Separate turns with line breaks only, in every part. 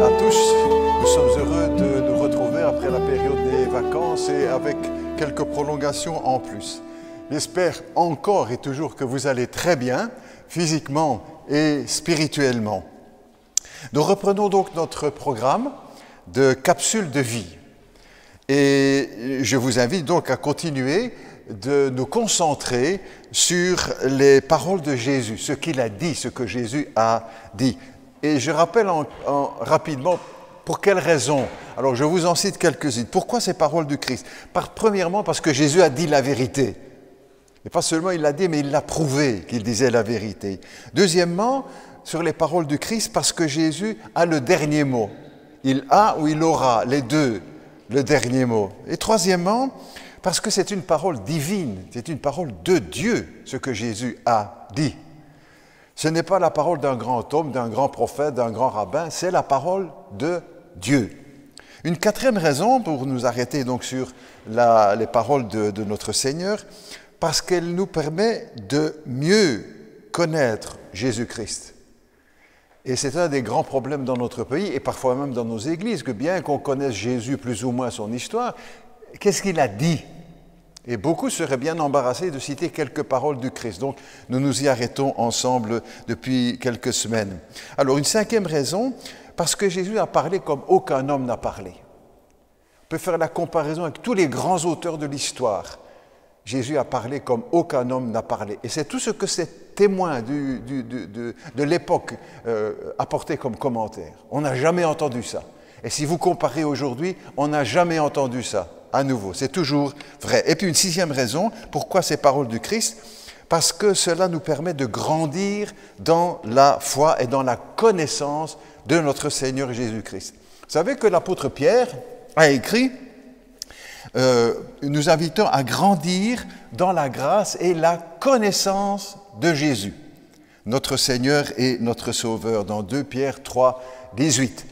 à tous. Nous sommes heureux de nous retrouver après la période des vacances et avec quelques prolongations en plus. J'espère encore et toujours que vous allez très bien, physiquement et spirituellement. Nous reprenons donc notre programme de capsules de vie. Et je vous invite donc à continuer de nous concentrer sur les paroles de Jésus, ce qu'il a dit, ce que Jésus a dit. Et je rappelle rapidement pour quelles raisons. Alors je vous en cite quelques-unes. Pourquoi ces paroles du Christ? Premièrement parce que Jésus a dit la vérité. Et pas seulement il l'a dit, mais il l'a prouvé qu'il disait la vérité. Deuxièmement, sur les paroles du Christ, parce que Jésus a le dernier mot. Il a ou il aura, les deux, le dernier mot. Et troisièmement, parce que c'est une parole divine, c'est une parole de Dieu, ce que Jésus a dit. Ce n'est pas la parole d'un grand homme, d'un grand prophète, d'un grand rabbin, c'est la parole de Dieu. Une quatrième raison pour nous arrêter donc sur les paroles de notre Seigneur, parce qu'elle nous permet de mieux connaître Jésus-Christ. Et c'est un des grands problèmes dans notre pays et parfois même dans nos églises, que bien qu'on connaisse Jésus plus ou moins son histoire, qu'est-ce qu'il a dit? Et beaucoup seraient bien embarrassés de citer quelques paroles du Christ. Donc, nous nous y arrêtons ensemble depuis quelques semaines. Alors, une cinquième raison, parce que Jésus a parlé comme aucun homme n'a parlé. On peut faire la comparaison avec tous les grands auteurs de l'histoire. Jésus a parlé comme aucun homme n'a parlé. Et c'est tout ce que ces témoins de l'époque apportaient comme commentaire. On n'a jamais entendu ça. Et si vous comparez aujourd'hui, on n'a jamais entendu ça. À nouveau, c'est toujours vrai. Et puis une sixième raison, pourquoi ces paroles du Christ? Parce que cela nous permet de grandir dans la foi et dans la connaissance de notre Seigneur Jésus-Christ. Vous savez que l'apôtre Pierre a écrit, nous invitons à grandir dans la grâce et la connaissance de Jésus, notre Seigneur et notre Sauveur, dans 2 Pierre 3, 18.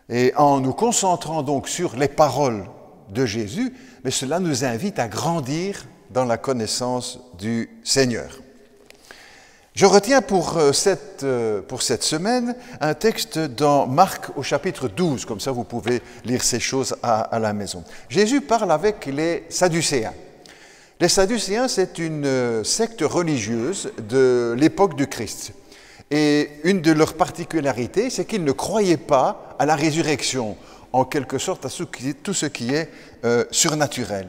Et en nous concentrant donc sur les paroles de Jésus, mais cela nous invite à grandir dans la connaissance du Seigneur. Je retiens pour cette semaine un texte dans Marc au chapitre 12, comme ça vous pouvez lire ces choses à la maison. Jésus parle avec les Sadducéens. Les Sadducéens, c'est une secte religieuse de l'époque du Christ. Et une de leurs particularités, c'est qu'ils ne croyaient pas à la résurrection, en quelque sorte à tout ce qui est surnaturel.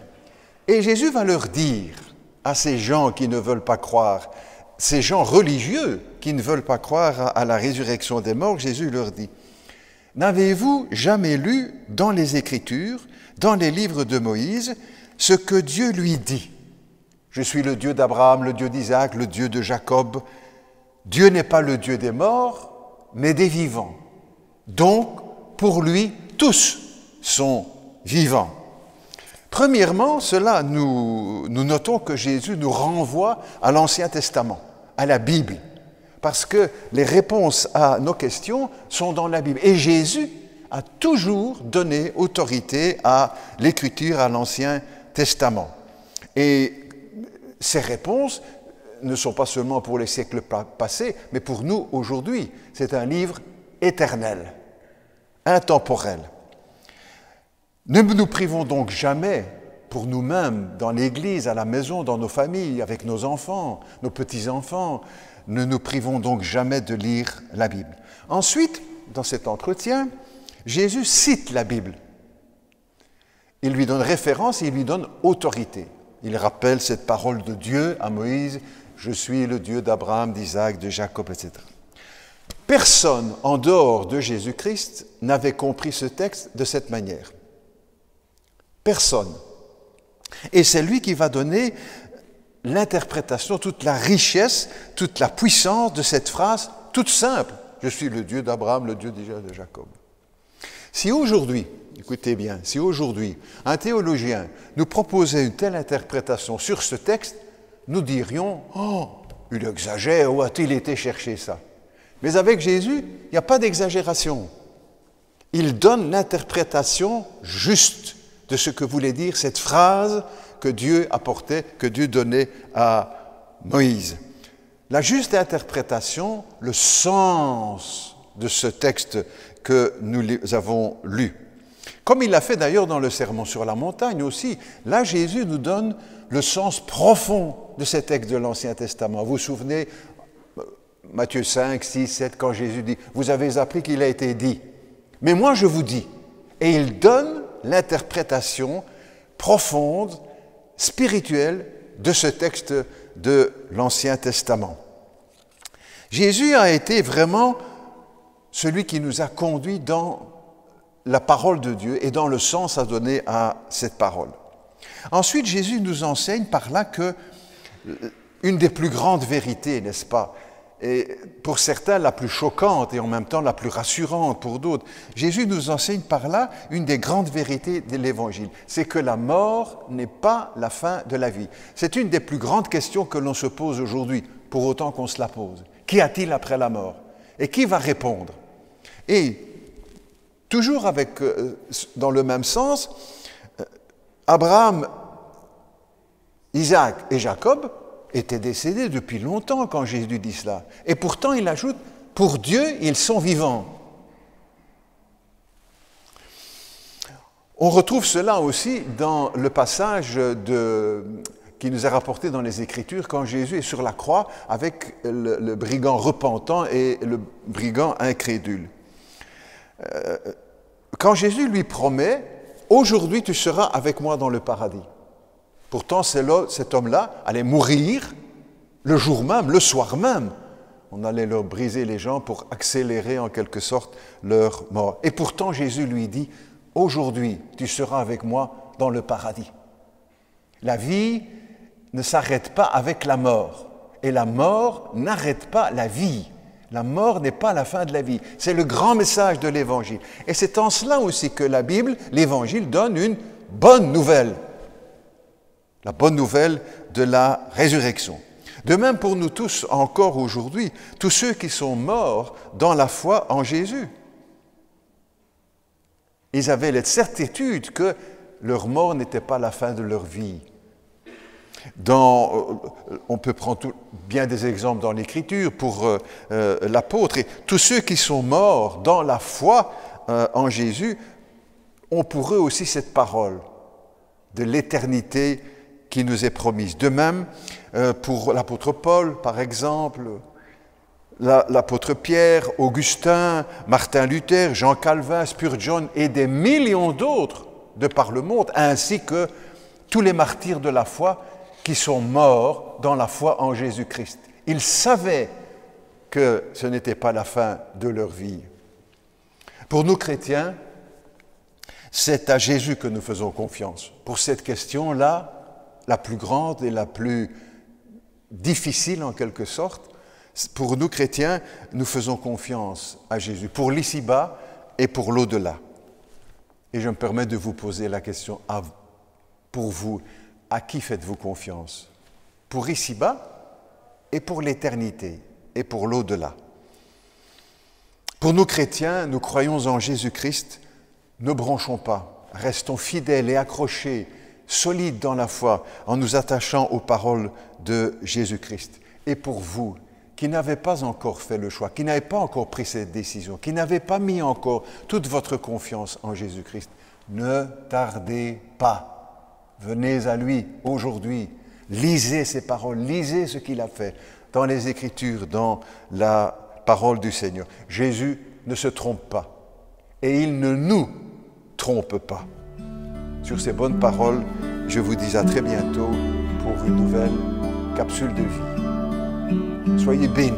Et Jésus va leur dire à ces gens qui ne veulent pas croire, ces gens religieux qui ne veulent pas croire à la résurrection des morts, Jésus leur dit, « N'avez-vous jamais lu dans les Écritures, dans les livres de Moïse, ce que Dieu lui dit? Je suis le Dieu d'Abraham, le Dieu d'Isaac, le Dieu de Jacob. Dieu n'est pas le Dieu des morts, mais des vivants. Donc, pour lui, tous sont vivants. » Premièrement, nous notons que Jésus nous renvoie à l'Ancien Testament, à la Bible, parce que les réponses à nos questions sont dans la Bible. Et Jésus a toujours donné autorité à l'Écriture, à l'Ancien Testament. Et ces réponses ne sont pas seulement pour les siècles passés, mais pour nous aujourd'hui. C'est un livre éternel, intemporel. Ne nous privons donc jamais, pour nous-mêmes, dans l'Église, à la maison, dans nos familles, avec nos enfants, nos petits-enfants, ne nous privons donc jamais de lire la Bible. Ensuite, dans cet entretien, Jésus cite la Bible. Il lui donne référence, il lui donne autorité. Il rappelle cette parole de Dieu à Moïse, « Je suis le Dieu d'Abraham, d'Isaac, de Jacob, etc. » Personne en dehors de Jésus-Christ n'avait compris ce texte de cette manière. Personne. Et c'est lui qui va donner l'interprétation, toute la richesse, toute la puissance de cette phrase toute simple. Je suis le Dieu d'Abraham, le Dieu d'Isaac, de Jacob. Si aujourd'hui, écoutez bien, si aujourd'hui un théologien nous proposait une telle interprétation sur ce texte, nous dirions « Oh, il exagère, où a-t-il été chercher ça ?» Mais avec Jésus, il n'y a pas d'exagération. Il donne l'interprétation juste de ce que voulait dire cette phrase que Dieu apportait, que Dieu donnait à Moïse. La juste interprétation, le sens de ce texte que nous avons lu. Comme il l'a fait d'ailleurs dans le Sermon sur la montagne aussi. Là, Jésus nous donne le sens profond de ces textes de l'Ancien Testament. Vous vous souvenez, Matthieu 5, 6, 7, quand Jésus dit « Vous avez appris qu'il a été dit, mais moi je vous dis ». Et il donne l'interprétation profonde, spirituelle de ce texte de l'Ancien Testament. Jésus a été vraiment celui qui nous a conduits dans la parole de Dieu et dans le sens à donner à cette parole. Ensuite, Jésus nous enseigne par là que une des plus grandes vérités, n'est-ce pas, et pour certains la plus choquante et en même temps la plus rassurante pour d'autres, Jésus nous enseigne par là une des grandes vérités de l'Évangile, c'est que la mort n'est pas la fin de la vie. C'est une des plus grandes questions que l'on se pose aujourd'hui, pour autant qu'on se la pose. Qu'y a-t-il après la mort? Et qui va répondre? Et toujours dans le même sens, Abraham, Isaac et Jacob étaient décédés depuis longtemps quand Jésus dit cela. Et pourtant, il ajoute, pour Dieu, ils sont vivants. On retrouve cela aussi dans le passage qui nous est rapporté dans les Écritures quand Jésus est sur la croix avec le brigand repentant et le brigand incrédule. Quand Jésus lui promet, « Aujourd'hui tu seras avec moi dans le paradis ». Pourtant, cet homme-là allait mourir le jour même, le soir même. On allait leur briser les jambes pour accélérer en quelque sorte leur mort. Et pourtant, Jésus lui dit, « Aujourd'hui, tu seras avec moi dans le paradis ». La vie ne s'arrête pas avec la mort. Et la mort n'arrête pas la vie. La mort n'est pas la fin de la vie. C'est le grand message de l'Évangile. Et c'est en cela aussi que la Bible, l'Évangile, donne une bonne nouvelle. La bonne nouvelle de la résurrection. De même pour nous tous encore aujourd'hui, tous ceux qui sont morts dans la foi en Jésus. Ils avaient la certitude que leur mort n'était pas la fin de leur vie. On peut prendre bien des exemples dans l'Écriture pour l'apôtre. Et tous ceux qui sont morts dans la foi en Jésus ont pour eux aussi cette parole de l'éternité qui nous est promise. De même, pour l'apôtre Paul, par exemple, l'apôtre Pierre, Augustin, Martin Luther, Jean Calvin, Spurgeon et des millions d'autres de par le monde, ainsi que tous les martyrs de la foi qui sont morts dans la foi en Jésus-Christ. Ils savaient que ce n'était pas la fin de leur vie. Pour nous chrétiens, c'est à Jésus que nous faisons confiance. Pour cette question-là, la plus grande et la plus difficile en quelque sorte, pour nous chrétiens, nous faisons confiance à Jésus, pour l'ici-bas et pour l'au-delà. Et je me permets de vous poser la question, pour vous, à qui faites-vous confiance? Pour ici-bas et pour l'éternité et pour l'au-delà. Pour nous chrétiens, nous croyons en Jésus-Christ, ne bronchons pas, restons fidèles et accrochés, solides dans la foi, en nous attachant aux paroles de Jésus-Christ. Et pour vous, qui n'avez pas encore fait le choix, qui n'avez pas encore pris cette décision, qui n'avez pas mis encore toute votre confiance en Jésus-Christ, ne tardez pas. Venez à lui aujourd'hui, lisez ses paroles, lisez ce qu'il a fait dans les Écritures, dans la parole du Seigneur. Jésus ne se trompe pas et il ne nous trompe pas. Sur ces bonnes paroles, je vous dis à très bientôt pour une nouvelle capsule de vie. Soyez bénis.